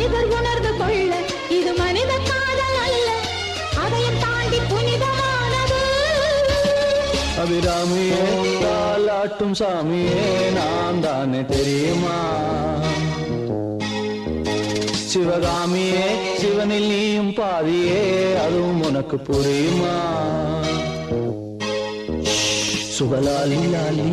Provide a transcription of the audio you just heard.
மனிதர் உணர்ந்து கொள்ள இது மனித காதல் அல்ல, அதையும் தாண்டி புனிதமானது. அபிராமியே தாலாட்டும் சாமியே நான் தானே தெரியுமா? சிவகாமியே சிவனில் நீயும் பாதியே அதுவும் உனக்கு புரியுமா? சுகலாலி லாலி